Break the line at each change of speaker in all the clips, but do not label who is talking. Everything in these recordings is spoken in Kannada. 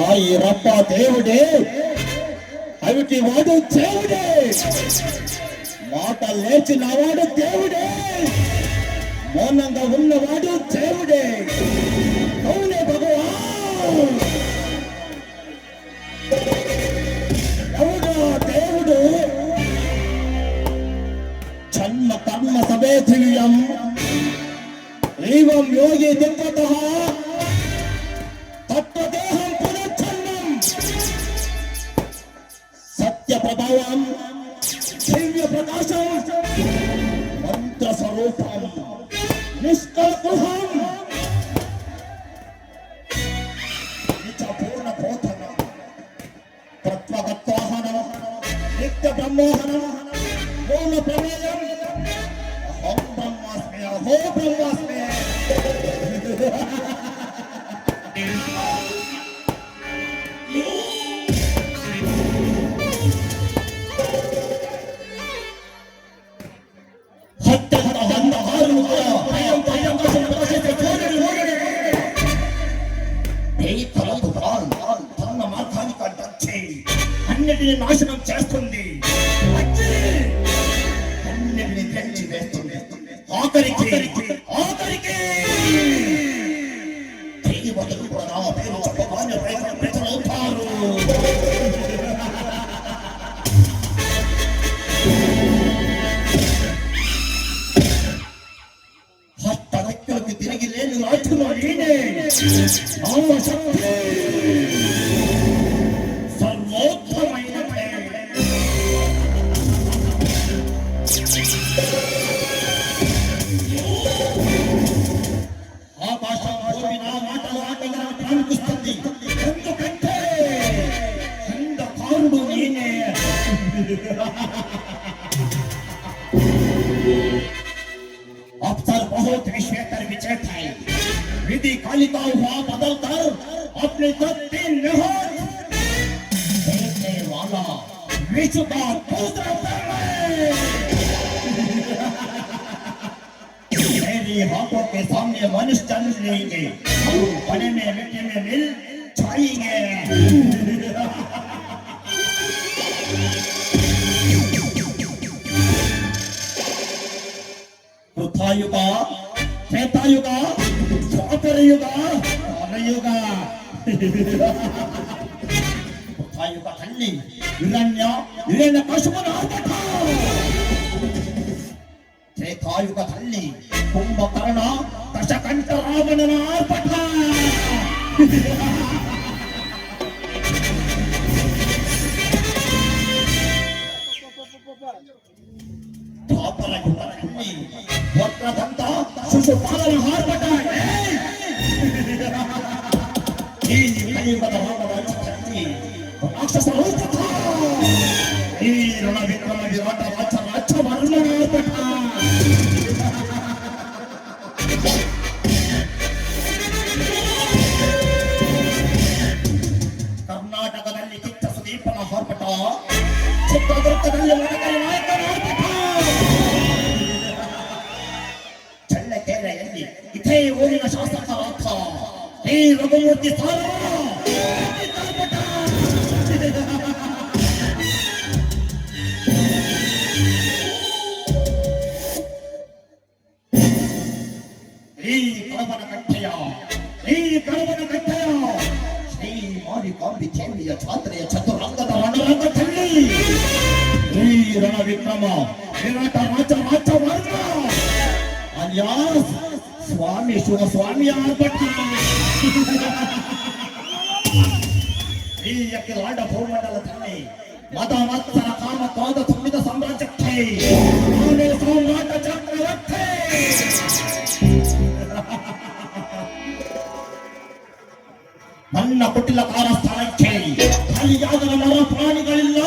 ఆయరప్ప దేవుడే, అవిటి వాడు దేవుడే, మాట లేచినవాడు దేవుడే, మౌనంగా ఉన్నవాడు దేవుడే. అవునే భగవాన్. ఎవడా దేవుడు? జన్మ కర్మ సభేధియం ఏవం యోగి దివ్యతః తత్వదేహం పునశ్చన్నం సత్య ప్రభావం దివ్య ప్రకాశం మంత్ర స్వరూపం నిష్కల్పహం నిజ పూర్ణ బోధన తత్వగత్వాహనం నిత్య బ్రహ్మోహనం మౌన ప్రమేయం అహం బ్రహ్మాస్మి అహో బ్రహ్మాస్మి. అన్నిటిని నాశనం చేస్తుంది, అన్నిటిని పెంచి వేస్తుంది. ఆఖరికి ఆఖరికి దేవతలు కూడా నా పేరు చెప్పగానే ప్రజలవుతారు. హస్తరెక్కలకు తిరిగి లేని రాజును నేనే. ఆకాశం భూమి నా మాటలు ఆటగా ప్రారంభిస్తుంది. ఎందుకంటే అంధకారుడు నేనే. अफसर बहुत विश्वेतर विचेता है, विधि कालिका हुआ बदलकर अपने तीन निहोर देखने वाला विश्व का दूसरा मेरी हाथों के सामने मनुष्य जन्म लेंगे, बने में मिट्टी में मिल जाएंगे. ಕೃತಾಯುಗ, ತ್ರೇತಾಯುಗ, ದ್ವಾಪರಯುಗ, ಕಲಿಯುಗ. ಕೃತಾಯುಗದಲ್ಲಿ ಹಿರಣ್ಯಕಶಿಪುನ ಆರ್ಭಟ, ತ್ರೇತಾಯುಗದಲ್ಲಿ ಕುಂಭಕರ್ಣ ದಶಕಂಠ ರಾವಣನ ಆರ್ಭಟ, ದ್ವಾಪರಯುಗದಲ್ಲಿ ವಕ್ರದಂತ ಶಿಶುಪಾಲನ ಆರ್ಭಟ. ಈ ಕಲಿಯುಗದ ರಾಕ್ಷಸ ರೂಪಕ, ಈ ರಣ ವಿಕ್ರಮ ವಿರಾಟ ರಾಜ ರಾಜ್ಯ ವರ್ಣನ ಆರ್ಭಟ. ಕರ್ನಾಟಕದಲ್ಲಿ ಕಿಚ್ಚ ಸುದೀಪನ ಆರ್ಭಟ, ಚಿತ್ರದುರ್ಗದಲ್ಲಿ ವಡಕೈ ನಾಯಕನ ಆರ್ಭಟ, ಇದೇ ಊರಿನ ಶಾಸಕರಾದ ಈ ರಘುಮೂರ್ತಿ ಸಾರ ಈ ಕಳವನ ಕಟ್ಟೆಯ ಶ್ರೀ ಮಾರಿಕಾಂಬಿ ಚೇಂಬಿಯ ಛಾತ್ರೆಯ ಚತುರಂಗದ ರಣರಂಗದಲ್ಲಿ ಈ ರಣ ವಿಕ್ರಮ ವಿರಾಟ ರಾಜ ಅಲಿಯಾಸ್ ಸ್ವಾಮಿ ಶಿವಸ್ವಾಮಿ ಆರ್ಭಟ ಈ ಅಖಿಲಾಂಡ ಭೂಮಂಡಲದಲ್ಲಿ ಮದ ಮತ್ಸರ ಕಾಮ ಕ್ರೋಧ ತುಂಬಿದ ಸಾಮ್ರಾಜ್ಯಕ್ಕೆ ನಾನೇ ಸಾಮ್ರಾಟ ಚಕ್ರವರ್ತಿ. ನನ್ನ ಕುಟಿಲಕಾರ ಸ್ಥಾನಕ್ಕೆ ಖಾಲಿಯಾಗದ ಮರ ಪ್ರಾಣಿಗಳಿಲ್ಲ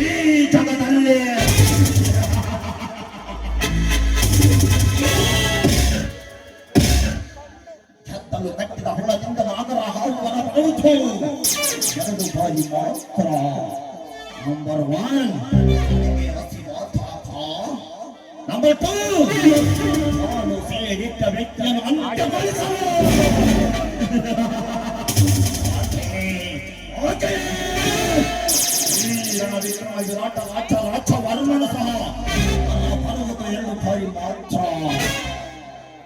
ಈ ಜಗದಲ್ಲಿ. ಛತ್ತಲು ಕಟ್ಟಿದ ಹುಳದಿಂದ ನಾಗರ ಹಾವುವರ ಪ್ರಭುತ್ವ ಎರಡು ಬಾರಿ ಮಾತ್ರ. ನಂಬರ್ 1 ನಂಬರ್ 2 ನಾನು ಸೇರಿಟ್ಟ ವ್ಯಕ್ತಿಯನ್ನು ಅಂತ್ಯಗೊಳಿಸಲು. ವಿರಾಟ ರಾಜ ವರ್ಮನ ಸಹ ಪರ್ವತ ಎರಡು ಬಾರಿ ಮಾತ್ರ.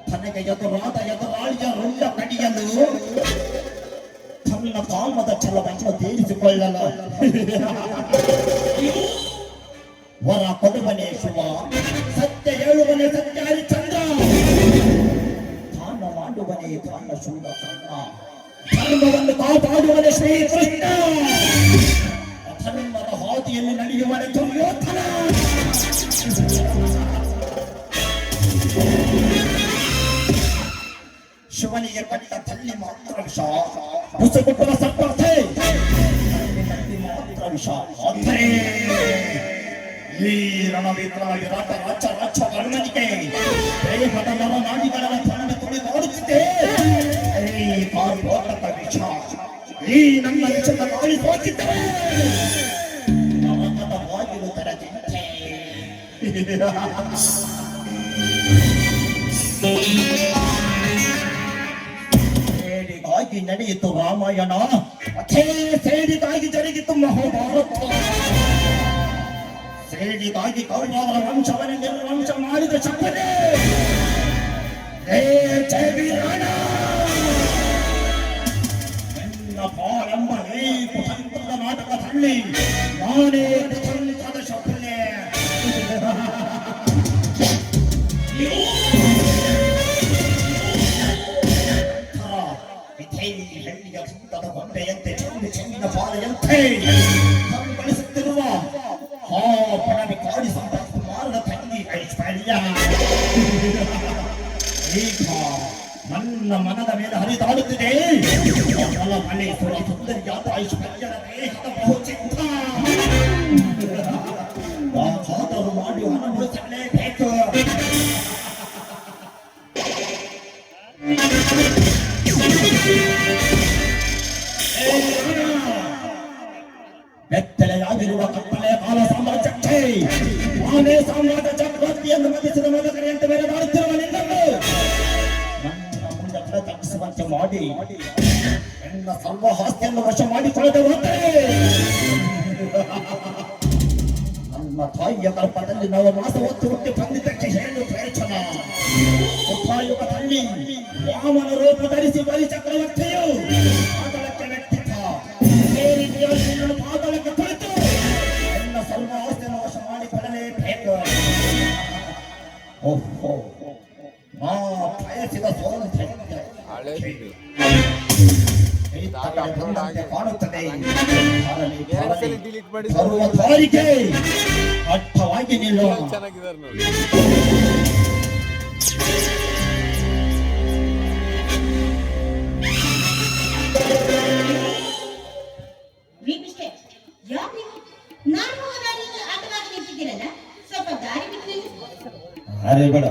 ತನಗೆ ಎದುರಾಳಿಯ ರುಂಡ ಕಡಿಯಲು ತನ್ನ ಕಾಮದ ಛಲವನ್ನು ತೀರಿಸಿಕೊಳ್ಳಲು ವರ ಕೊಡುವನೇ ಶಿವ, ಸತ್ಯ ಹೇಳುವನೇ ಸತ್ಯ ಹರಿಚಂದ್ರ, ದಾನ ಮಾಡುವನೇ ದಾನ ಶೂರ ಚಂದ್ರ, ಧರ್ಮವನ್ನು ಕಾಪಾಡುವನೇ ಶ್ರೀಕೃಷ್ಣ, ಧರ್ಮದ ಹಾದಿಯಲ್ಲಿ ನಡೆಯುವನೇ ದುರ್ಯೋಧನ. ಶಿವನಿಗೆ ಕಟ್ಟ ತಲ್ಲಿ ಮಾತ್ರ ವಿಷ, ಮುಸುಗುಟ್ಟುವ ಸರ್ಪತೆ ತಲ್ಲಿ ಮಾತ್ರ ವಿಷ. ಈ ರಣವಿಕ್ರಮ ವಿರಾಟ ರಾಜ ವರ್ಮನಿಗೆ ದೇಹದ ನರನಾಡಿಗಳನ್ನು ತನ್ನ ತುಳಿ ಮಾಡುತ್ತಿದ್ದೆ ಈ ಪಾರ್ವತದ ವಿಷ. ಈ ನನ್ನ ವಿಷದ ಗಾಳಿ ಹೋಗಿದ್ದರೆ ನರಕದ ಬಾಗಿಲು ತೆರೆದಿದ್ದೆ. ಸೇಡಿಗಾಗಿ ನಡೆಯಿತು ರಾಮಾಯಣ, ಅದೇ ಸೇಡಿಗಾಗಿ ಜರುಗಿತು ಮಹಾಭಾರತ. ಸೇಡಿಗಾಗಿ ಕೌರವರ ವಂಶವನ್ನು ನಿರ್ವಂಶ ಮಾಡಿದ ಶಂಕರೇ ಜಯ ವೀರಾಣ. ನನ್ನ ಎಂಬ ಈ ಕುತಂತ್ರದ ನಾಟಕದಲ್ಲಿ ನಾನೇ ಕುತಂತ್ರದ ಶಕುಲೆ. ಹೆಣ್ಣಿಯ ತುಂಟದ ಗೊಂಬೆಯಂತೆ ಚೆಂಡಿನ ಪಾಲೆಯಂತೆ ಕಂಗೊಳಿಸುತ್ತಿರುವ ಆ ಪಣವಿ ಕಾಡಿ ಸಂಪತ್ತು ಮಾರದ ತಂಗಿ ಐಶ್ವರ್ಯ ಈಗ ನನ್ನ ಮನದ ಮೇಲೆ ಹರಿದಾಡುತ್ತಿದೆ. ಮನೆ ಸುಂದರಿಯಾದ ಐಶ್ವರ್ಯದ ದೇಹದ ಬಹುಚಿತ್ತ ಯಾಕಾದರೂ ಮಾಡಿ ಅನುಭವಿಸಲೇಬೇಕು. ಬೆತ್ತಲೆಯಾಗಿರುವ ಕತ್ತಲೆ ಕಾಲ ಸಾಮ್ರಾಜ್ಯಕ್ಕೆ ನಾನೇ ಸಾಮ್ರಾಜ್ಯ ಚಕ್ರವರ್ತಿಯನ್ನು ಮತಿಸಿದ ಮೊದಲನೆಯಂತೆ ಮೆರೆದಾಡುತ್ತಿರುವ ನಿನ್ನನ್ನು ನನ್ನ ಮುಂದೆ ತಗ್ಗಿಸುವಂತೆ ಮಾಡಿ ನನ್ನ ಸರ್ವ ಆಸ್ತಿಯನ್ನು ವಶ ಮಾಡಿಕೊಳ್ಳದೆ ಹೋದರೆ ನನ್ನ ತಾಯಿಯ ಗರ್ಭದಲ್ಲಿ ನಾವು ಮಾಸ ಹೊತ್ತು ಹುಟ್ಟಿ ಬಂದಿದ್ದಕ್ಕೆ ಹೇಳು ಪ್ರಯೋಜನ. ಉಪಾಯುಗದಲ್ಲಿ ವಾಮನ ರೂಪ ಧರಿಸಿ ಬಲಿ ಚಕ್ರವರ್ತಿಯು ಪಾದಳಕ್ಕೆ ವ್ಯಕ್ತಿತ್ವ ಪಾದಳಕ್ಕೆ ಕುಳಿತು ನನ್ನ ಸರ್ವ ಆಸ್ತಿಯನ್ನು ವಶ ಮಾಡಿಕೊಳ್ಳಲೇಬೇಕು. ಓಹೋ, ನಾ ಬಯಸಿದ ಸ್ವಾತಂತ್ರ್ಯ ಕಾಣುತ್ತದೆ. ಸರ್ವ ದಾರಿಗೆ ಅರ್ಥವಾಗಿ ನಿಲ್ಲುವ ಅರೆ ಬೇಡ,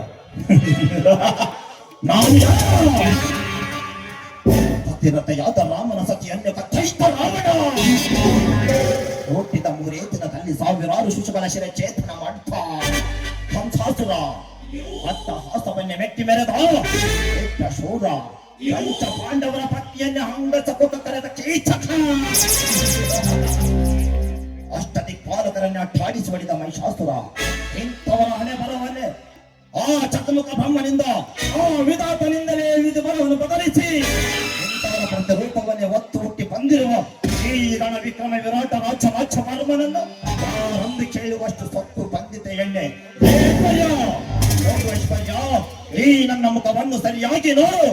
ಪತಿರತೆಯಾದ ರಾಮನ ಸತಿಯನ್ನು ಕತ್ತರಿಸಿದ ರಾವಣ ಹುಟ್ಟಿದ ಮೂರೇತಿನದಲ್ಲಿ ಸಾವಿರಾರು ಶಿಶುಗಳ ಶಿರ ಚೇತನ ಮಾಡ್ತಾ ಕಂಸಾಸುರ ಅತ್ತ ಹಾಸವನ್ನೇ ಮೆಟ್ಟಿ ಮೆರೆದ ಕೆಟ್ಟ ಶೂರ ಪಂಚ ಪಾಂಡವರ ಪತ್ನಿಯನ್ನೇ ಹಂಗಸ ಕೊಟ್ಟು ಕರೆದ ಕೀಚಕ ಅಷ್ಟದಿಕ್ಪಾಲಕರನ್ನ ಅಟ್ಟಾಡಿಸಿ ಹೊಡೆದ ಮಹಿಷಾಸುರ ಇಂಥವರ ಹಣೆ ಬರವನ್ನೇ ಆ ಚತುರ್ಮುಖ ಬ್ರಹ್ಮನಿಂದ ಆ ವಿಧಾತನಿಂದಲೇ ವಿಧಿ ಬಲವನ್ನು ಬದಲಿಸಿ ಇಂಥವರ ಪ್ರತಿ ರೂಪವನ್ನೇ ಒತ್ತು ಹುಟ್ಟಿ ಬಂದಿರುವ ಈ ರಣ ವಿಕ್ರಮ ವಿರಾಟ ರಾಜ ವರ್ಮನನ್ನು ಯಾರೊಂದು ಕೇಳುವಷ್ಟು ಸೊತ್ತು ಬಂದಿದ್ದ ಎಣ್ಣೆ ಐಶ್ವರ್ಯ ಈ ನನ್ನ ಮುಖವನ್ನು ಸರಿಯಾಗಿ ನೋಡು.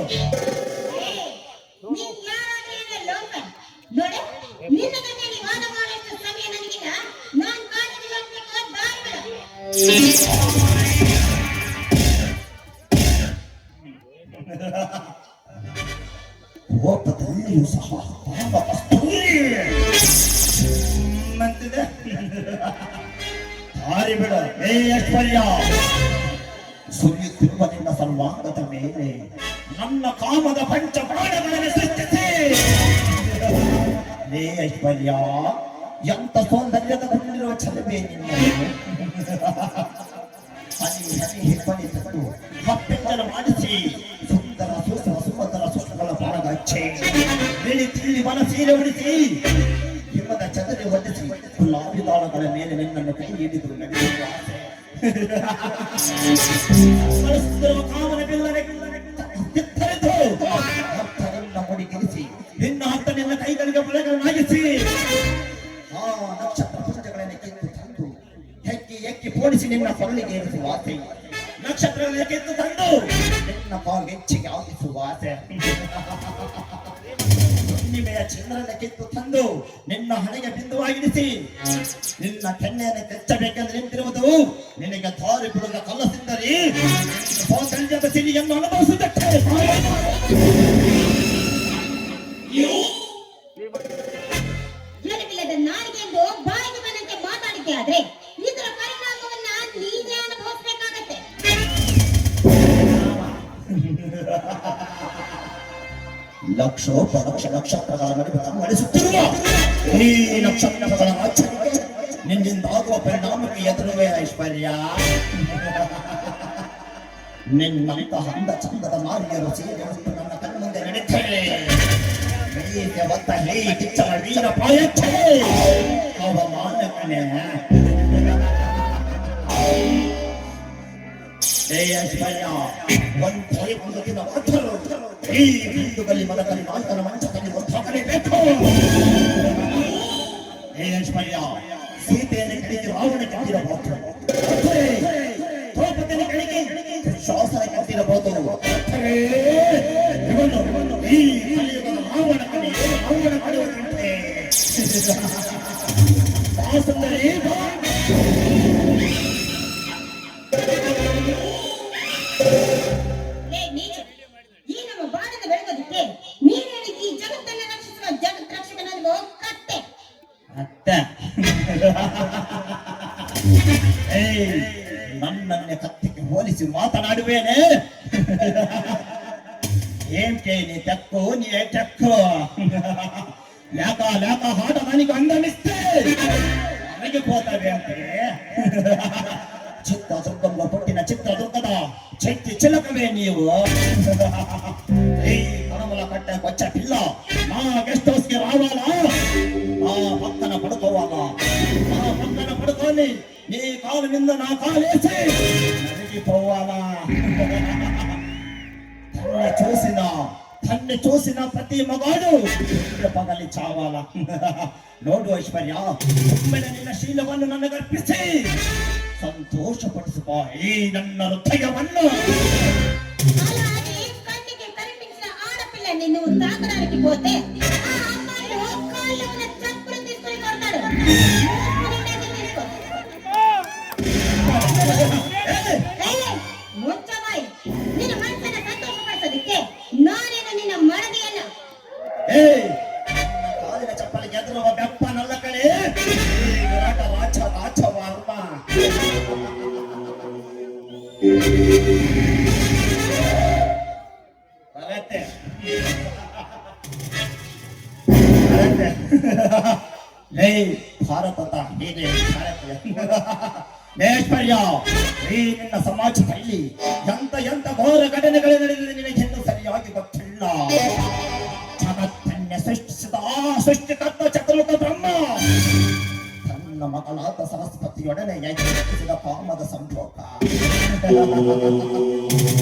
ಕೋಪದಲ್ಲಿಯೂ ಸಹ ಹಾರಿ ಬಿಡ ಏ ಐಶ್ವರ್ಯ ಸುರಿಯುತ್ತಿರುವ ನಿನ್ನ ಸರ್ವಾಂಗದ ಮೇಲೆ ನನ್ನ ಕಾಮದ ಪಂಚ ಪ್ರಾಣಗಳನ್ನು ಸೃಷ್ಟಿಸಿ. ಏ ಐಶ್ವರ್ಯ ಎಂತ ಸೌಂದರ್ಯದ ಕೊಂಡಿರುವ ಛಲವೇ ನಿನ್ನ ಹನಿ ಹನಿ ಹಿಪ್ಪಣಿ ತಂದು ಮತ್ತೆಂಜಲ ಮಾಡಿಸಿ ಸುಂದರ ಸುಮಧುರ ಸುಖಗಳ ಪಾರದ ಅಚ್ಚೆ ಬಿಳಿ ತಿಳಿ ಮನ ಸೀರೆ ಉಡಿಸಿ ಹಿಮದ ಚದರಿ ಹೊದಿಸಿ ಗುಲಾಬಿದಾಳಗಳ ಮೇಲೆ ನಿನ್ನನ್ನು ಕೈ ಹಿಡಿದು ನಡೆಯುವ ಆಸೆ ಕಾಮನ ನಿನ್ನ ಮುಡಿಗಿರಿಸಿ ನಿನ್ನ ಹತ್ತ ನಿನ್ನ ಕೈಗಳಿಗೆ ಬಳೆಗಳನ್ನಾಗಿಸಿ ಆ ನಕ್ಷತ್ರ ಪುಂಜಗಳನ್ನು ಕಿತ್ತು ತಂದು ಹೆಕ್ಕಿ ಎಕ್ಕಿ ಪೋಣಿಸಿ ನಿನ್ನ ಕೊರಳಿಗೆ ಏರಿಸುವ ಆಸೆ ನಕ್ಷತ್ರಗಳನ್ನು ಕಿತ್ತು ತಂದು ನಿನ್ನ ಕಾಲ್ಗೆ ಹೆಚ್ಚಿಗೆ ಆಗಿಸುವ ಆಸೆ ಹುಣ್ಣಿಮೆಯ ಚಂದ್ರನ ಕಿತ್ತು ತಂದು ನಿನ್ನ ಹಣೆಗೆ ಬಿಂದುವಾಗಿರಿಸಿ ನಿನ್ನ ಕೆನ್ನೆಯನ್ನು ಕೆಚ್ಚಬೇಕೆಂದು ನಿಂತಿರುವುದು ನಿನಗೆ ದಾರಿ ಬಿಡುವ ಕಲಸಿದ್ದರೆ ಸೌಂದರ್ಯದ ಸಿರಿಯನ್ನು ಅನುಭವಿಸುವುದಕ್ಕೆ
ಜನವಿಲ್ಲದ ನಾರಿಗೆಂದು ಬಾಯಿಗೆ ಬಂದಂತೆ ಮಾತಾಡಿದ್ದೆ ಆದ್ರೆ ಇದರ ಪರಿಣಾಮವನ್ನ ನೀನೇ ಅನುಭವಿಸಬೇಕಾಗತ್ತೆ.
ಲಕ್ಷೋಪಲಕ್ಷ ನಕ್ಷತ್ರಗಳ ನಡುವೆ ನಡೆಸುತ್ತಿರುವ ಈ ನಕ್ಷತ್ರಗಳ ಆಚರಣೆಗೆ ನಿನ್ನಿಂದಾಗುವ ಪರಿಣಾಮಕ್ಕೆ ಎದುರುವೆ ಐಶ್ವರ್ಯ. ನಿನ್ನಂತಹ ಅಂದ ಚಂದದ ನಾರಿಯರು ಸೇರಿ ನನ್ನ ಕಣ್ಮುಂದೆ ನಡೀತಾರೆ. ಒತ್ತ ಹೇ ಕಿಚ್ಚನ ವೀರ ಪಾಯಕ್ಕೆ ಅವಮಾನಕನೇ ಐಶ್ವರ್ಯ ಒಂದು ದಿನ ಮಾತರು ಈ ಹಿಂದೂಗಲ್ಲಿ ಮನದಲ್ಲಿ ನಾಲ್ಕನ ಮಂಚದಲ್ಲಿ ಒತ್ತಾಗಲೇಬೇಕು. ಐಶ್ವರ್ಯ ಸೀತೆಯನ್ನು ಕಡೆಗೆ ರಾವಣ ಕಟ್ಟಿರಬಹುದು, ದ್ರೌಪದಿಯನ್ನು ಕಡೆಗೆ ಶಾಸನ ಕಟ್ಟಿರಬಹುದು. ಈ ಕಲಿಯುಗದ ರಾವಣ ಕಡೆ ರಾವಣ ಮಾಡುವಂತೆ ಸುಂದರಿ
ಈ ನಮ್ಮ ಬಾಳನ್ನು ಬೆಳಗೋದಕ್ಕೆ ನೀನು ಈ ಜಗತ್ತನ್ನು ರಕ್ಷಿಸುವ ಜಗತ್ ರಕ್ಷಕನಲ್ವೋ ಕತ್ತೆ.
ನನ್ನನ್ನೇ ಕತ್ತಿಗೆ ಹೋಲಿಸಿ ಮಾತನಾಡುವೇನೆ. ಏನ್ ಕೇಳಿ ತೆಕ್ಕು ನೀ ತೆಕ್ಕು ಲೇಕ ಲೇಕ ಹಾಡ ನನಗೆ ಅಂದನಿಸ್ತೇ ನನಗೆ ಹೋತವೆ ಅಂತೆ. ಚಿತ್ರದುರ್ಗಂಬ ಪುಟ್ಟಿನ ಚಿತ್ರದುರ್ಗದ ಚೆಟ್ಟಿ ಚಿಲಕವೇ ನೀವು. ಈ ಕಣಮಲ ಕಟ್ಟೆ ಕೊಚ್ಚ ಪಿಲ್ಲ ನಾ ಗೆಸ್ಟ್ ಹೌಸ್ಗೆ ರಾವಾಲ ಆ ಭಕ್ತನ ಪಡ್ಕೋವಾಗ ಆ ಭಕ್ತನ ಪಡ್ಕೊಳ್ಳಿ ನೀ ಕಾಲಿನಿಂದ ನಾ ಕಾಲೇಸಿ ನನಗೆ ಹೋವಾಲ. ತನ್ನೆ ಚೂಸಿನ ಪ್ರತಿ ಮಗಾಡು ಪಗಲಿ ಚಾವಾಲ. ನೋಡು ಐಶ್ವರ್ಯ, ಒಮ್ಮೆಲೆ ನಿನ್ನ ಶೀಲವನ್ನು ನನಗರ್ಪಿಸಿ ಸಂತೋಷ ಪಡಿಸುವ ಈ ನನ್ನ ಹೃದಯವನ್ನು.
ಕಣ್ಣಿಗೆ ಕರೆಪಿಸಿದ ಆಡಪಿಲ್ಲ ನೀನು ತಾಕರಾರಿಗೆ ಹೋತೆ ಮುಂಚವಾಯಿ ನಿನ್ನ ಮನಸ್ಸನ್ನ ಸಂತೋಷ ಪಡಿಸೋದಕ್ಕೆ ನಾನೇನು ನಿನ್ನ ಮಡದಿಯಲ್ಲ.
ಕಾಲಿನ ಚಪ್ಪಲಿಗೆ ಎದುರುವ ಬೆಪ್ಪನಲ್ಲ ಕಡೆ ವಿರಾಟ ರಾಜ ವರ್ಮ. ಭಾರತದ ಹೀಗೆ ಭಾರತೀಯ ಐಶ್ವರ್ಯ, ಈ ನಿನ್ನ ಸಮಾಜದಲ್ಲಿ ಎಂತ ಘೋರ ಘಟನೆಗಳು ನಡೆದಿದೆ ನಿನಗೆಂದು ಸರಿಯಾಗಿ ಗೊತ್ತಿಲ್ಲ. ಜಗತ್ತನ್ನೇ ಸೃಷ್ಟಿಸಿದ ಆ ಸೃಷ್ಟಿಕರ್ತ ಚತುರ್ಮುಖ ಬ್ರಹ್ಮ ತನ್ನ ಮಗಳಾದ ಸರಸ್ವತಿಯೊಡನೆ ಯಜ್ಞಿಸಿದ ಕಾಮದ ಸಂಭೋಗ.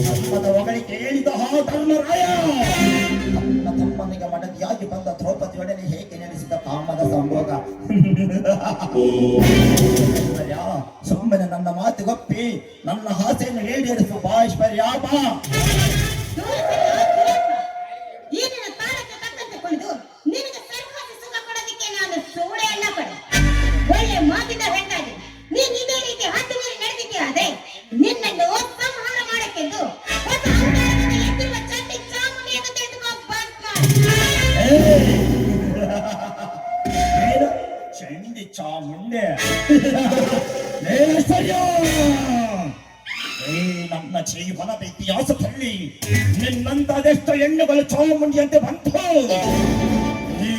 ಧರ್ಮದ ಹೊಗಳಿಕೆ ಹೇಳಿದ ಆ ಧರ್ಮರಾಯ ತನ್ನ ತಮ್ಮನಿಗೆ ಮಡದಿಯಾಗಿ ಬಂದ ದ್ರೌಪದಿಯೊಡನೆ ಹೇಗೆ ನೆನೆಸಿದ ಕಾಮದ ಸಂಭೋಗ. ಸುಮ್ಮನೆ ನನ್ನ ಮಾತುಗೊಪ್ಪಿ ನನ್ನ ಆಸೆಯನ್ನು ಈಡೇರಿಸು ಬಾ ಐಶ್ವರ್ಯ, ಬಾ.
ಈ ನಿನ್ನ ತಾಳಕ್ಕೆ ತಕ್ಕಂತೆ ಕುಳಿದು ನಿನಗೆ ಸರ್ವಸ್ವ ಸುಖ ಕೊಡೋದಕ್ಕೆ ನಾನು ಸೂಳೆ ಅಲ್ಲ ಕಡೆ. ಒಳ್ಳೆ ಮಾತಿನ ಹೆಣ್ಣಾಗಿ ನೀನ್ ಇದೇ ರೀತಿ ಹತ್ತು ಮೇಲೆ ನಡೆದಿದ್ದೆ ಆದ್ರೆ ನಿನ್ನನ್ನು ಸಂಹಾರ ಮಾಡಕ್ಕೆಂದು ಹೊಸ ಅವತಾರದಿಂದ ಎದ್ದಿರುವ ಚಂಡಿ ಚಾಮುಂಡಿಯನ್ನು ತೆಗೆದುಕೋ
ಏನು ಚಂಡಿ ಚಾಮುಂಡೆ? ಐಶ್ವರ್ಯ, ನನ್ನ ಜೀವನದ ಇತಿಹಾಸದಲ್ಲಿ ನಿನ್ನಂತದೆಷ್ಟು ಹೆಣ್ಣುಗಳು ಚಾಮುಂಡಿಯಂತೆ ಬಂತು. ಈ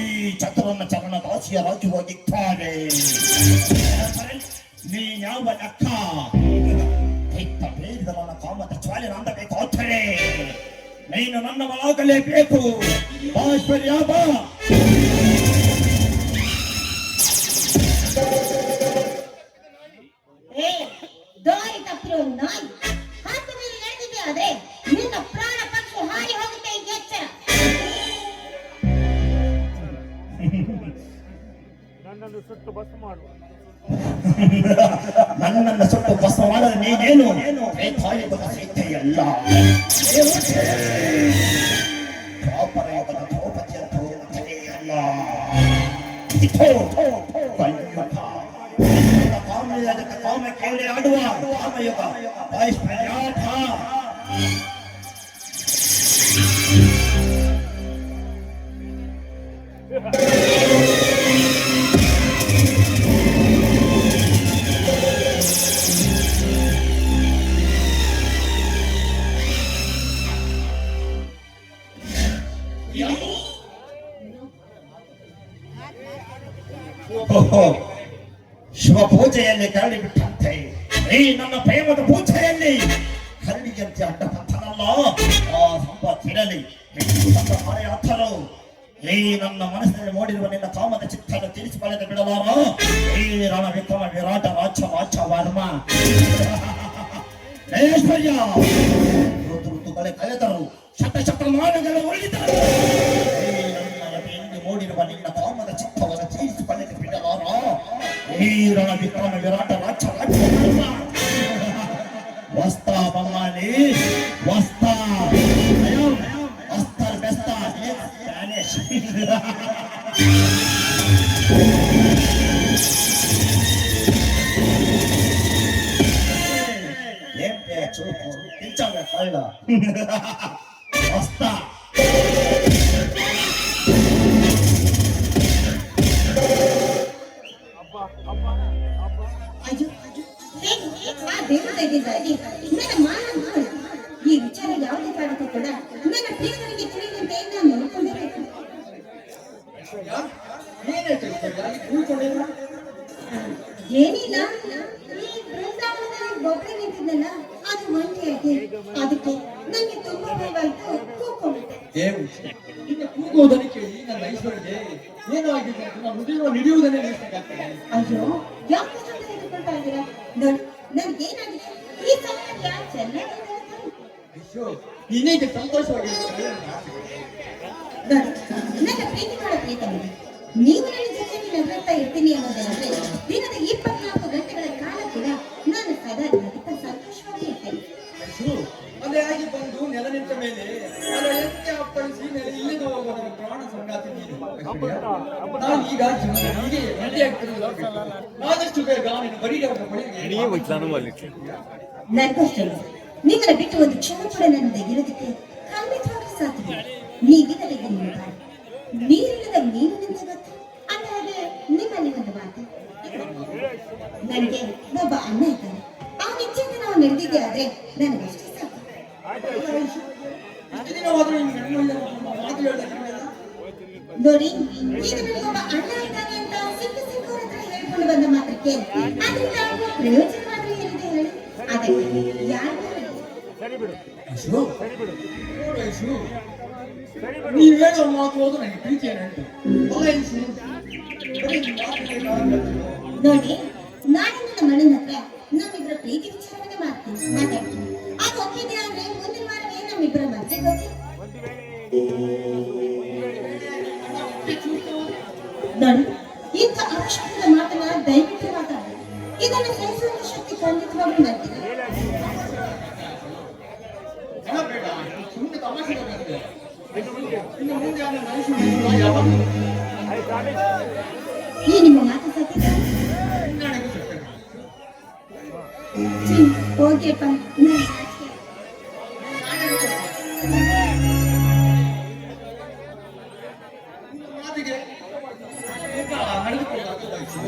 ಚತುರನ ಚರಣ ದಾಸಿಯ ರಾಜ್ಯವಾಗಿದ್ದಾರೆ. ನೀನ್ಯಾವ ಲೆಕ್ಕ? ಹೆತ್ತ ಬೇರಿದ ನನ್ನ ಕಾಮದ ಜ್ವಾಲೆ ನಂದಬೇಕಾದರೆ ನೀನು ನನ್ನ ಒಳಗಲೇಬೇಕು. ಐಶ್ವರ್ಯ, ಬಾ.
ದಾರಿ ತಪ್ಪಿರೋ ನಾಯಿ ಹತ್ತು ಮೇಲೆ ನಡೆದಿದ್ದೆ ಆದ್ರೆ ನಿನ್ನ ಪ್ರಾಣ ಪಕ್ಷಿ ಹಾರಿ ಹೋಗುತ್ತೆ. ಎಚ್ಚರ.
ನನ್ನನ್ನು ಸುಟ್ಟು ಭಸ್ಮ ಮಾಡುವ.
ನನ್ನನ್ನು ಸುಟ್ಟು ಭಸ್ಮ ಮಾಡಲು ನೀನೇನು ತ್ರೇತಾಯುಗದ ಸೀತೆಯಲ್ಲ. ದ್ವಾಪರ ಯುಗದ ದ್ರೌಪದಿಯಂತೂ ತಲೆಯಲ್ಲ. ಕಲಿಯುಗ ಕಾಮ ಕೇಳಿ ಆಡುವ ಕಾಮಯುಗ. ಐಶ್ವರ್ಯಾಥ, ಶಿವ ಪೂಜೆಯಲ್ಲಿ ಕರಡಿ ಬಿಟ್ಟಂತೆ ಈ ನನ್ನ ಪ್ರೇಮದ ಪೂಜೆಯಲ್ಲಿ ಕರಡಿಯಂತೆ ಅಡ್ಡ ಪಂಥನಲ್ಲ. ಆ ಸಂಪತ್ತಿರಲಿ ಹಳೆಯಾಥರು ಈ ನನ್ನ ಮನಸ್ಸಿನಲ್ಲಿ ಮೂಡಿರುವ ನಿನ್ನ ಕಾಮದ ಚಿತ್ತನ್ನು ತಿಳಿಸಿಕೊಳ್ಳದೆ ಬಿಡಲಾರ. ಈ ರಣ ವಿಕ್ರಮ ವಿರಾಟ ರಾಜ ವಾಚ ವರ್ಮ ಐಶ್ವರ್ಯ ಋತುಗಳೇ ಕಳೆದರು, ಶತಮಾನಗಳು ಉಳಿದರು. ಮೂಡಿರುವ ನಿನ್ನ ಕಾಮದ ಚಿತ್ತವನ್ನು ತೀರಿಸಿಕೊಳ್ಳದೆ ಬಿಡಲಾರ. ಈ ರಣ ವಿಕ್ರಮ ವಿರಾಟ ರಾಜ ವಸ್ತಾ ಬಮ್ಮಾಲಿ ವಸ್ತಾ ಅಸ್ತರ್ ಬೆಸ್ತಾ ಡ್ಯಾನಿಶ್. ಏನ್ ಚೂಪು ಕಿಂಚಾವೆ ಕಳ್ಳ ವಸ್ತಾ.
ನನ್ನ ಮಾನ ಈ ವಿಚಾರ ಯಾವುದೇ ಕಾರಣಕ್ಕೂ ಕೂಡ ನನ್ನ ಪ್ರಿಯರಿಗೆ ತಿಳಿದಂತೆ ನಾನು ನೋಡ್ಕೊಂಡಿರಬೇಕು. ಏನಿಲ್ಲ, ಈ ಬೃಂದಾವನದಲ್ಲಿ ಒಬ್ಬರೇ ನಿಂತಿದ್ದಲ್ಲ, ಅದು ಒಂಟಿಯಾಗಿ ಅದಕ್ಕೆ ನನಗೆ ತುಂಬಾ ಭಯವಾಯ್ತು. ಕೂತ್ಕೊಂಡ್ಬಿಟ್ಟೆ.
ಕೂಗುವುದನ್ನು ಕೇಳಿ ನನ್ನ ಐಶ್ವರ್ಯಗೆ ಏನೋ ಆಗಿದೆ ಅಂತ ನಾನು ಹೃದಯ ಹಿಡಿಯುವುದನ್ನೇ ನಿಲ್ಲಿಸಬೇಕಾಗ್ತದೆ.
ಅಯ್ಯೋ, ಯಾಕೆ ತೆಗೆದುಕೊಳ್ತಾ ಇದ್ದೀರಾ? ನೋಡಿ, ನನ್ಗೇನಾಗಿದೆ? ಈ ಸಮಯದಲ್ಲಿ ಯಾರು ಚೆನ್ನಾಗಿ
ಅಯ್ಯೋ, ನೀನೇಗೆ ಸಂತೋಷವಾಗಿರುತ್ತದೆ.
ನೋಡಿ, ನನ್ನ ಪ್ರೀತಿ ಮಾಡೋ ಪ್ರೀತಿ ನೀವು ನನ್ನ ಜೊತೆಯಲ್ಲಿ ನಗರ್ತಾ ಇರ್ತೀನಿ ಅನ್ನೋದಾದ್ರೆ ದಿನದ 24 ಗಂಟೆಗಳ ಕಾಲ ಕೂಡ ನಾನು ಸದಾ ನಗುತ್ತಾ ಸಂತೋಷವಾಗಿ ಇರ್ತೇನೆ.
ಅದೇ ಆಗಿ ಬಂದು ನೆಲ ನಿಂತ ಮೇಲೆ ಅದರ ಎತ್ತೆ ಅಪ್ಪಳಿಸಿ ನೆಲೆ ಇಲ್ಲದೆ ಹೋಗುವ ಪ್ರಾಣ ಸಂಗಾತಿ ನೀನು. ನಾನು ಈಗ ಹೀಗೆ ಮಂಡಿಯಾಗ್ತಿರುವುದು ಆದಷ್ಟು ಬೇಗ ನೀನು ಬರೀಡವರ ಬಳಿಗೆ
ನನಗಷ್ಟೇ ನಿಮ್ಮನ್ನ ಬಿಟ್ಟು ಒಂದು ಕ್ಷಣ ಕೂಡ ನನ್ನ ಇರೋದಕ್ಕೆ ಖಂಡಿತವಾಗಿ ಸಾಧ್ಯ. ನೀವಿಲ್ಲದೆ ನೀರಿಲ್ಲದ ಮೀನು ನಿಂತ ಗೊತ್ತು ಅಂದಾಗೆ ನಿಮ್ಮಲ್ಲಿ ಒಂದು ಮಾತು. ನನಗೆ ಒಬ್ಬ ಅಣ್ಣ ಇದ್ದಾನೆ. ಅವನ ಇಚ್ಛೆಗೆ ನಾವು ನಡೆದಿದ್ದೆ ಆದ್ರೆ ನನಗಷ್ಟೇ ಸಾಕು. ನೋಡಿ, ಈಗ ನನಗೊಬ್ಬ ಅಣ್ಣ ಇದ್ದಾನೆ ಅಂತ ಸಿಕ್ಕ ಸಿಕ್ಕವ್ರ ಹತ್ರ ಹೇಳ್ಕೊಂಡು ಬಂದ ಮಾತ್ರಕ್ಕೆ ಅದರಿಂದ ಪ್ರಯೋಜನ ಮಾತ್ರ ಅದಕ್ಕೆ ಯಾರು
ಸರಿ ಬಿಡು
ಐಶು,
ಸರಿ ಬಿಡು
ನೋಡು ಐಶು,
ಸರಿ ಬಿಡು
ನೀವ್ ಹೇಳೋ ಮಾತು ಹೋದ್ರು ನನಗೆ ಪ್ರೀತಿಯ ನೆಂಟು ಅಲ್ಲ ಐಶು, ಬರೀ ನಿಮ್ ಮಾತಿಗೆ ನಾನು ಬರ್ತೀನಿ.
ನೋಡಿ, ನಾನು ನನ್ನ ಮಣ್ಣಿನ ಹತ್ರ ನಮ್ಮಿಬ್ಬರ ಪ್ರೀತಿ ವಿಚಾರವನ್ನೇ ಮಾತಾಡ್ತೀನಿ. ಅದು ಒಪ್ಪಿದೆ ಅಂದ್ರೆ ಮುಂದಿನ ವಾರವೇ ನಮ್ಮಿಬ್ಬರ ಮಧ್ಯೆ ಗೊತ್ತಿ. ನೋಡಿ, ಇಂಥ ಅವಶ್ಯಕತೆ ಮಾತನ್ನ ದಯವಿಟ್ಟು ಮಾತಾಡಿ. ಇದನ್ನು ಸಹಿಸುವ ಶಕ್ತಿ ಖಂಡಿತವಾಗ್ಲೂ ನನಗಿದೆ.
ಜನ ಬೇಡ, ಸುಮ್ಮನೆ ತಮಾಷೆ ಬಂದಿದೆ. ಇನ್ನು ಮುಂದೆ ನನ್ನ ಐಶು ಯಾವಾಗ
ಈ ನಿಮ್ಮ ಮಾತು ಸತ್ಯ?
ನನಗೂ ಸತ್ಯ.
ಓಕೆಪ್ಪ, ನಾನು
ಮಾತಿಗೆ ನಡೆದುಕೊಳ್ಳಲಾಗಲ್ಲ ಐಶು.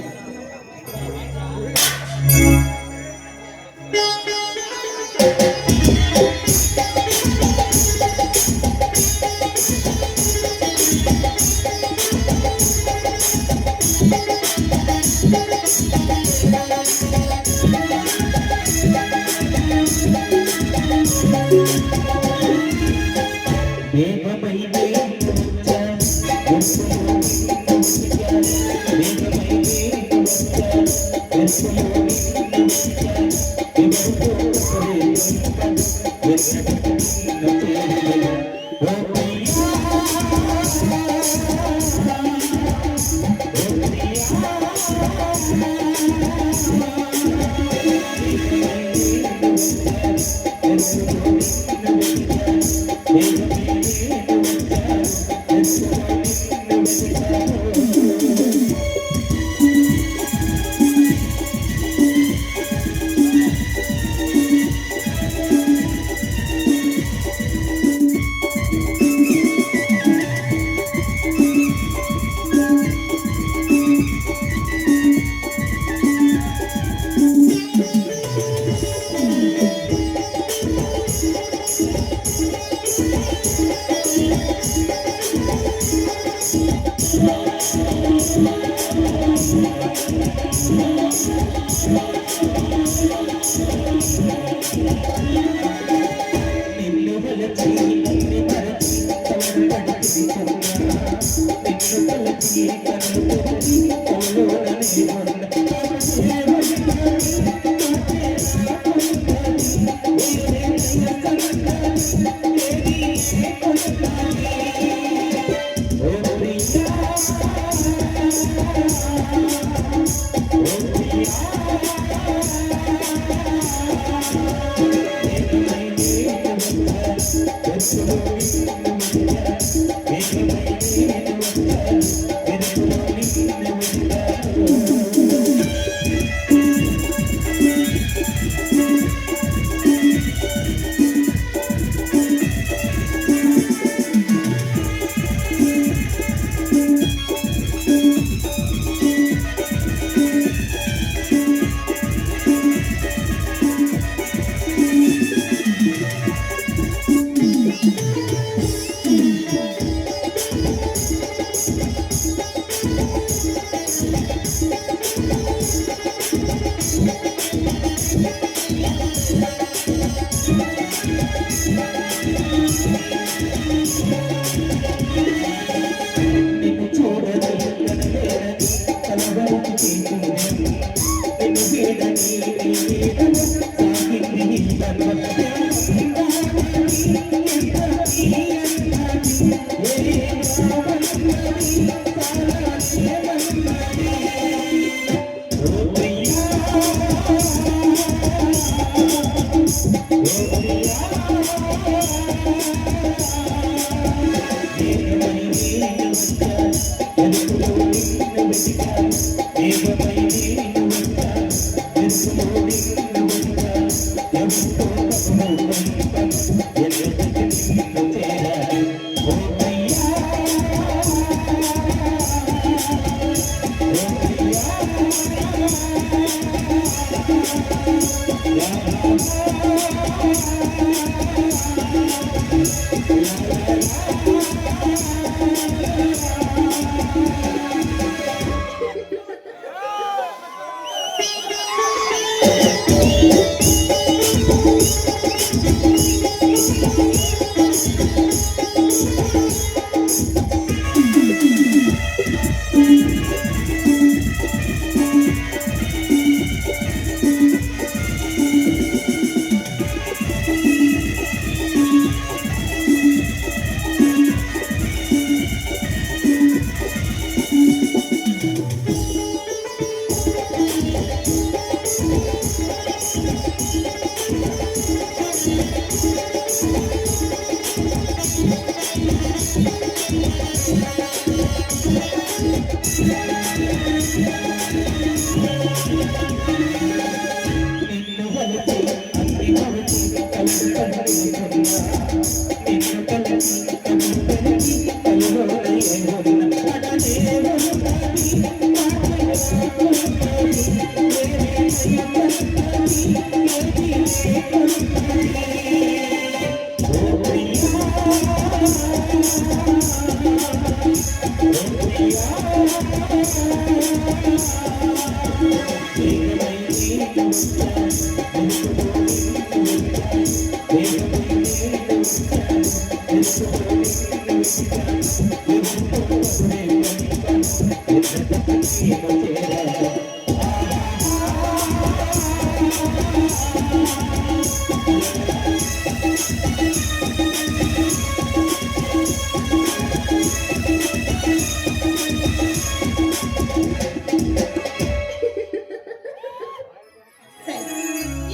ಸರಿ,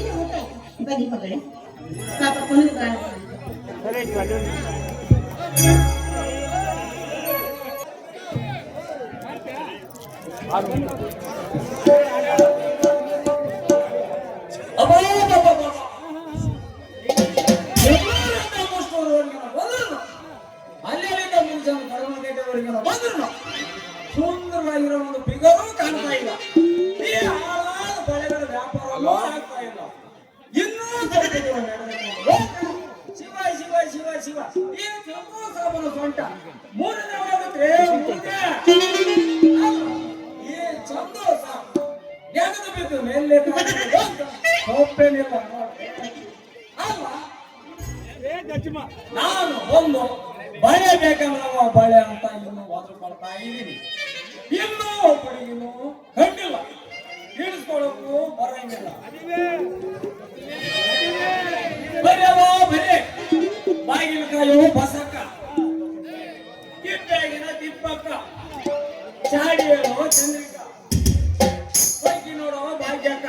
ಇದು ಊಟ ಆಯ್ತು. ಬನ್ನಿ ಮಗಳೇ, ಪಾಪ ಕೊನೆಗೆ ಬಾಳ
ಸರಿ ಅಲ್ಲಿ ಒಂದು
ಅಲ್ಲಿಂದ ಮುಂಚೆ ಕಡಮಗೇಟವರೆಗೆ ಬಂದ್ರು ಸುಂದರವಾಗಿರೋ ಒಂದು ಬಿಗರು ಕಾಣ್ತಾ ಇಲ್ಲ. ಈ ಹಾಳಾದ ಬಳೆಗಳ ವ್ಯಾಪಾರವೂ ಆಗ್ತಾ ಇಲ್ಲ. ಇನ್ನೂ ತರಬೇತಿಗಳು ನಡೆದುಕೊಂಡು ಶಿವ ಶಿವ ಶಿವ ಶಿವ ಈ ಜಂಬೂ ಸಾಬನ ಸೊಂಟ ಮೂರನೇ ಆಗುತ್ತೆ. ಈ ಚಂದೋಸ ನೆಗೆದು ಬಿದ್ದು ಮೇಲೆ ತಪ್ಪೇನಿಲ್ಲ ಅಲ್ಲ. ನಾನು ಒಂದು ಬಳೆ ಬೇಕಂದ್ರೆ ಬಳೆ ಅಂತ ಇನ್ನು ಒದರ್ಕೊಳ್ತಾ ಇದ್ದೀನಿ. ಇನ್ನೂ ಒಬ್ಬರಿಗಿನ್ನು ಕಂಡಿಲ್ಲ, ಹಿಡಿಸ್ಕೊಳ್ಳೋಕ್ಕೂ ಬರಂಗಿಲ್ಲ. ಬರೆಯವ ಬರೆ ಬಾಗಿಲಕಾಯೋ ಬಸಕ್ಕ, ಕಿಟ್ಟಾಗಿನ ತಿಪ್ಪಕ್ಕ, ಚಾಡಿ ಹೇಳೋ ಚಂದ್ರಿಕ, ಬೈಕಿ ನೋಡೋ ಭಾಗ್ಯಕ್ಕ.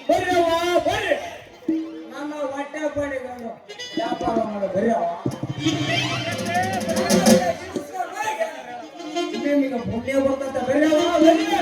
ಬರೆಯವ ಬರೆ ನನ್ನ ಹೊಟ್ಟೆ ಪಡಿಗಳು ವ್ಯಾಪಾರ ಮಾಡೋ ಬರೆಯವ. ನಿಮಗೆ ಪುಣ್ಯ ಬರ್ತದೆ ಬರೆಯವ ಬರೆಯ.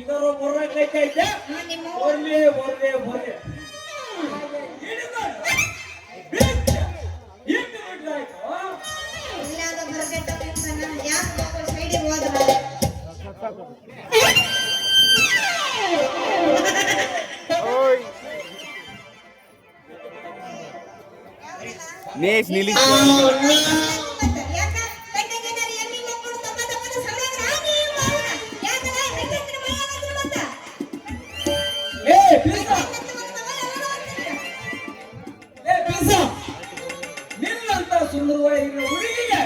ಇದರ ಬರಕೈತೆ
ನಿಮ್ಮ
ಬರ್ಲಿ ಬರ್ಲಿ ಬರ್ಲಿ
ಇಲ್ಲಾದ ಬರ್ಗೆಟ್ಟ ಯಾಕೆ ಸೈಡಿಗೆ ಹೋದ್ರ
ನೇಸ್ ನಿಲ್ಲಿ
ನಿನ್ನಂತ ಸುಂದರವಾಗಿರೋ ಹುಡುಗಿಗೆ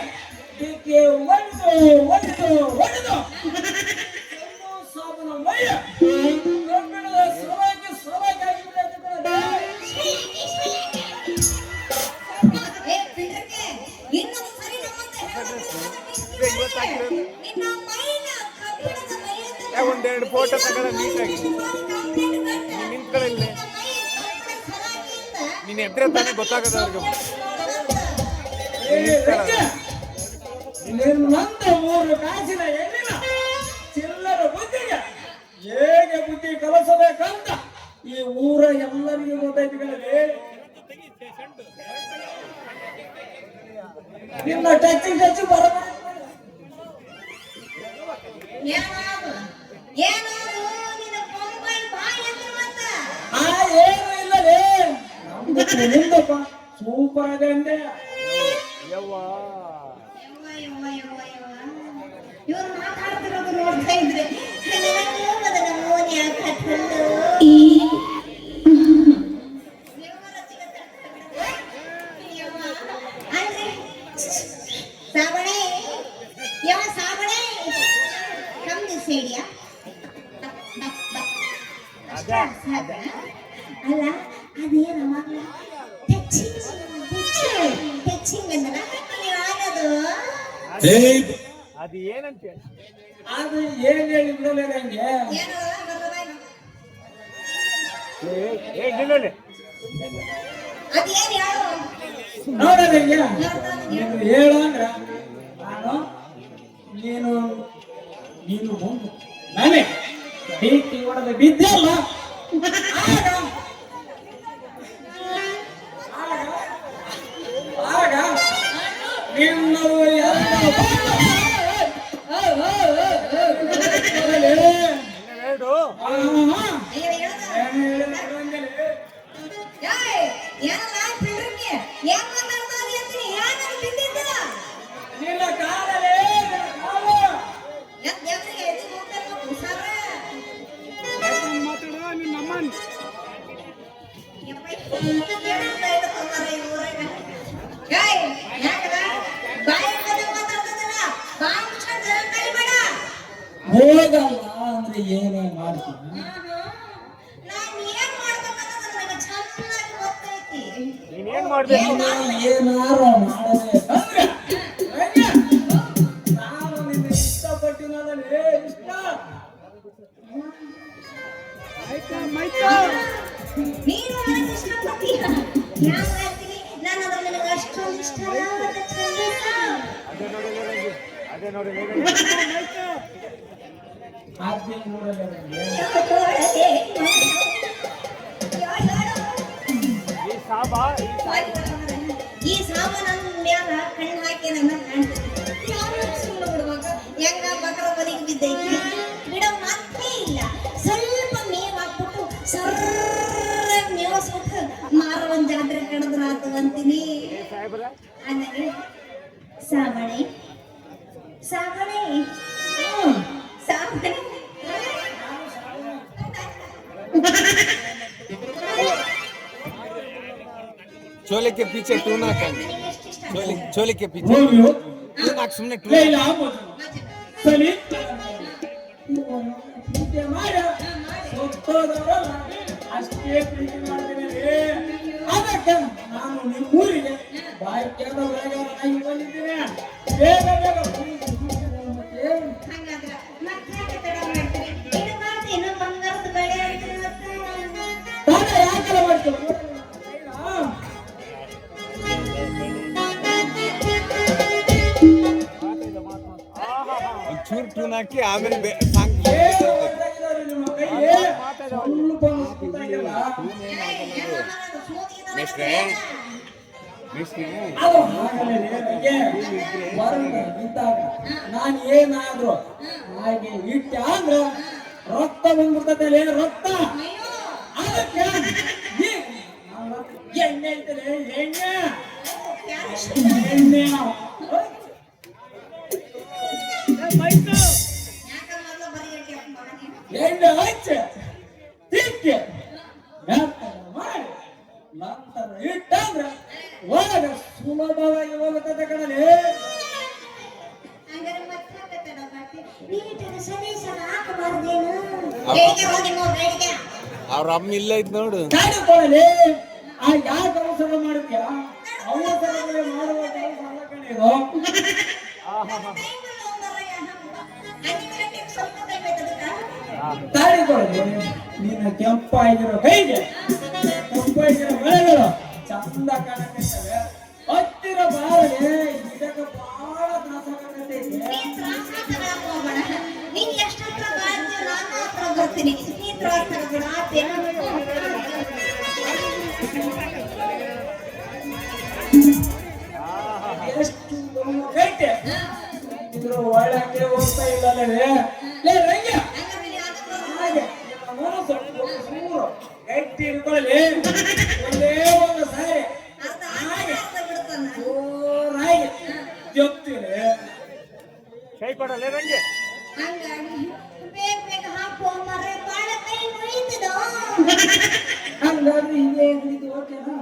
ಏಕೆ ಒಡೆದು ಒಡೆದು ಒಡೆದು ಸಾಬನ ಮೈಯ ಕಬ್ಬಿಣದ ಸಲವಾಗಿ ಸಲವಾಗಿ ಆಗಿಬಿಡತ್ತೆ
ಒಂದೆರಡು ಫೋಟೋ ತಗೊಳ ನೀಟಾಗಿ ನಿಂತ್ಕೊಳ್ಳಿ ನೀನ್ ಎದ್ರೆ ತಾನೇ ಗೊತ್ತಾಗದ ಅವ್ರಿಗೆ
ನಿನ್ನಂತ ಮೂರು ಕಾಸಿನ ಹೆಣ್ಣಿನ ಚಿಲ್ಲರ ಬುದ್ಧಿಗೆ ಹೇಗೆ ಬುದ್ಧಿ ಕಲಿಸಬೇಕಂತ ಈ ಊರ ಎಲ್ಲರಿಗೂ ಗೊತ್ತೈತಿ ಕಣಲೆ. ನಿನ್ನ ಟಚಿಂಗ್ ಬರಬೇಕು ಏನು ಇಲ್ಲಲೇ ನಿಂದಪ್ಪ ಸೂಪರ್ ಅದೇ ಅಂದೆ
ಯವ್ವಾ
ಇವ್ರು ಮಾತಾಡ್ತಿರೋದು ನೋಡ್ತಾ ಇದ್ರೆ ಸಾಬಣೆ ಯಾವ ಸಾಬಣೆ ಕಮ್ಮಿ ಸೇಡಿಯಾ ಅಲ್ಲ ಅದೇನು ಮಗಳ ಟಚಿಂಗ್ ಅಂದಲ್ಲ ಯಾರದು
ಅದು ಏನಂತ
ಅದು ಏನ್ ಹೇಳಿ ಬಿಡಲೇ ನಂಗೆ
ಏನು
ನಿಲ್ಲಲ್ಲಿ
ಅದೇನು ಯಾರು
ನೋಡ ನಂಗೆ ನೀನು ಹೇಳು ಅಂದ್ರ ನಾನು ನೀನು ನೀನು ಬಂದು ನಾನೇ ಬೇಕಿ ಹೊಡೆದ ಬಿದ್ದೆ ಅಲ್ಲ ಆಗ ನಿನ್ನವು ಎಲ್ಲ
ಹೇಳು
ನಿನ್ನ ಕಾಲಲೇ
ಮಾತಾಡುವ ನಿನ್ನ ಅಮ್ಮನ್
ಹೋಗಲ್ಲ ಅಂದ್ರೆ ಏನೇ ಮಾಡ್ತೀನಿ
ನೀನೇನ್ ಮಾಡ್ಬೇಕು
ಏನಾರು ಮಾಡಬೇಕಂದ್ರೆ ನಾನು ನಿನ್ನ ಇಷ್ಟಪಟ್ಟಿನಲ್ಲೇ ಇಷ್ಟ
ನೀನು ನನಗೆ ಇಷ್ಟಪಡ್ತೀಯ ಯಾಕೆ ಹೇಳ್ತೀನಿ ನಾನು ಅದ್ರ ನನಗೆ ಅಷ್ಟೊಂದು ಇಷ್ಟ
ಅದೇ ನೋಡಿ
ಆದ್ಯ ನೋಡಲ್ಲ ನಂಗೆ
ಈ ಸಾಬಾ
ಈ ಸಾಮಾನ ಮ್ಯಾಲ ಕಣ್ಣು ಹಾಕಿ ನನ್ನ ಕಾಣ್ತದೆ ಯಾರು ಸುಮ್ಮನೆ ಬಿಡುವಾಗ ಹೆಂಗ ಬಕರ ಬದಿಗೆ ಬಿದ್ದೈತಿ ಬಿಡೋ ಮಾತೇ ಇಲ್ಲ ಸ್ವಲ್ಪ ಮೇವ್ ಹಾಕ್ಬಿಟ್ಟು ಸರ್ರ ಮೇವಸ್ಬಿಟ್ಟು ಮಾರ ಒಂದ್ ಜಾತ್ರೆ ಕಡದ್ರ ಆತು ಅಂತೀನಿ
ಸಾಹೇಬ್ರ
ಅನ್ನಗೆ ಸಾಬಣೆ ಸಾಬಣೆ ಸಾಬಣೆ
चोले के पीछे टूना कर चोले के पीछे
ಹೋಗ್ಯೋ
टूना सुनने
ಲೇ
टूना
ಇಲ್ಲ ಆಗ್ಬೋದು ಸರಿ ಪ್ರೀತಿ ಮಾಡ ಸತ್ತೋದವರಲ್ಲ ಅಷ್ಟೇ ಪ್ರೀತಿ ಮಾಡ್ತೀನಿ ಅದಕ್ಕೆ ನಾನು ನಿಮ್ಮೂರಿಗೆ ಬಾಯಿ ಕೇಳೋ ಒಳಗೆ ಬಂದಿದ್ದೀನಿ ಬೇಗ ಬೇಗ
ಹಂಗಾದ್ರ ಮತ್ತೆ ತಡ ಮಾಡ್ತೀರಿ ಇದು ಮಾಡ್ತೀನಿ ಬಂಗಾರದ ಬಳೆ ಅಂತ
ತಾನೇ ಯಾಕೆಲ್ಲ ಮಾಡ್ತೀವಿ
चूर टूना की आमेಲೆ सांग
ಏನು ಸ್ವಲ್ಪ ಗೊತ್ತಾಗಿಲ್ಲ. ಅದು ಹಾಗಲ್ಲ ನನಗೆ ಹೊರಗ ನಿಂತಾಗ ನಾನು ಏನಾದ್ರು ಹಾಗೆ ಇಟ್ಟ ಅಂದ್ರ ರಕ್ತ ಬಂದ್ಬಿಡ್ತದೆ ರಕ್ತ. ಅದಕ್ಕೆ ಎಣ್ಣೆ ಐತಲೆ ಎಣ್ಣೆ ಎಣ್ಣೆ ಎಣ್ಣೆ ಹಚ್ಚ ತಿಕ್ಕಿ ಮಾಡಿ ನಂತರ ಇಟ್ಟಂದ್ರ ಒಳಗ ಸುಲಭವಾಗಿ ಹೋಗುತ್ತದೆ ಕಣಲೆ.
ಅವ್ರ ಅಮ್ಮ ಇಲ್ಲ ಐತ್ ನೋಡು.
ಕಾಡಿಕೊಳ್ಳಲಿ ಆ ಯಾಕೆ ಅವಸರ ಮಾಡಿದ್ಯಾ? ಅವಸರಗಳೇ ಮಾಡುವ ಕೆಲಸ ಅಲ್ಲ ಕಣೆ ಇದು. ತಾಳಿಕೊಳ್ಳಲಿ ನಿನ್ನ ಕೆಂಪಾಗಿರೋ ಕೈಗೆ ಕೆಂಪಾಗಿರೋ ಬೆಳೆಗಳು ಚಂದ ಕಾಣಕತ್ತವೆ. ಹತ್ತಿರ ಬಾರಲೆ ಇದಕ್ಕೆ ಬಹಳ ತ್ರಾಸಾಗತ್ತೈತೆ. ಎಷ್ಟು ಕೈತೆ ಇದ್ರ ಒಳಗೆ ಹೋಗ್ತಾ ಇಲ್ಲಲ್ಲವೇ ಲೇ ರಂಗ ಹಾಗೆ ಮನಸ್ಸು ಸೂರು ಗಟ್ಟಿ ಇಟ್ಕೊಳ್ಳಲಿ. ಒಂದೇ ಒಂದು ಸಾರಿ ಹಾಗೆ ಜೋರಾಗಿ ಜೊತ್ತಿಲೆ
ಕೈ ಕೊಡಲೇ ರಂಗೆ.
ಹಂಗಾದ್ರೆ ಹಿಂಗೆ ಇದು ಓಕೆನಾ?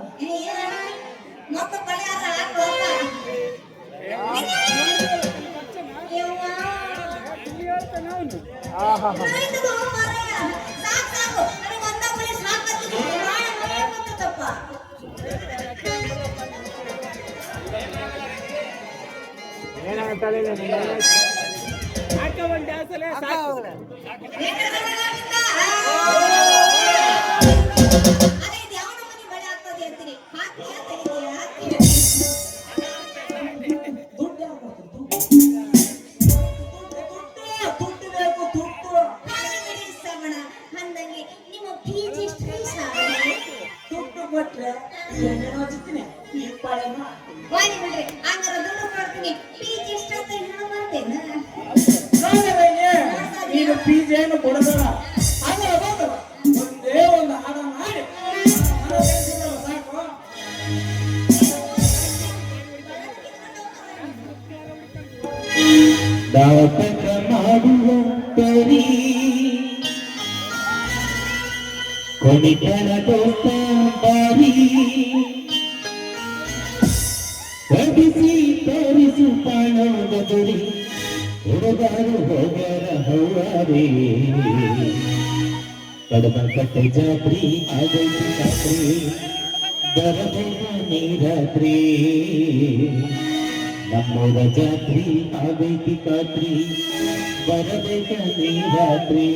ನೀನು ಪೀಜೆಯನ್ನು ಕೊಡಬೇಡ. ಒಂದೇ ಒಂದು ಹಾಡ ಮಾಡಿ ಸಾಕು.
ನಾಟಕ ಮಾಡುವ ಪರಿ ಕೊಡಿತನ ದೋಸ್ತ ಬಾರಿ ಕಡಿಸಿ ತೋರಿಸು ಕಾಣದ ಗುರಿ ಹುಡುಗರು ಹೋಗರ ಹೌವಾರಿ ಕಡಮ ಕಟ್ಟೆ ಜಾತ್ರಿ ಆಗೈತಿ ರಾತ್ರಿ ಬರಬೇಕ ನೀರಾತ್ರಿ ನಮ್ಮೂರ ಜಾತ್ರಿ ಆಗೈತಿ ಖಾತ್ರಿ ಬರಬೇಕ ನೀರಾತ್ರಿ.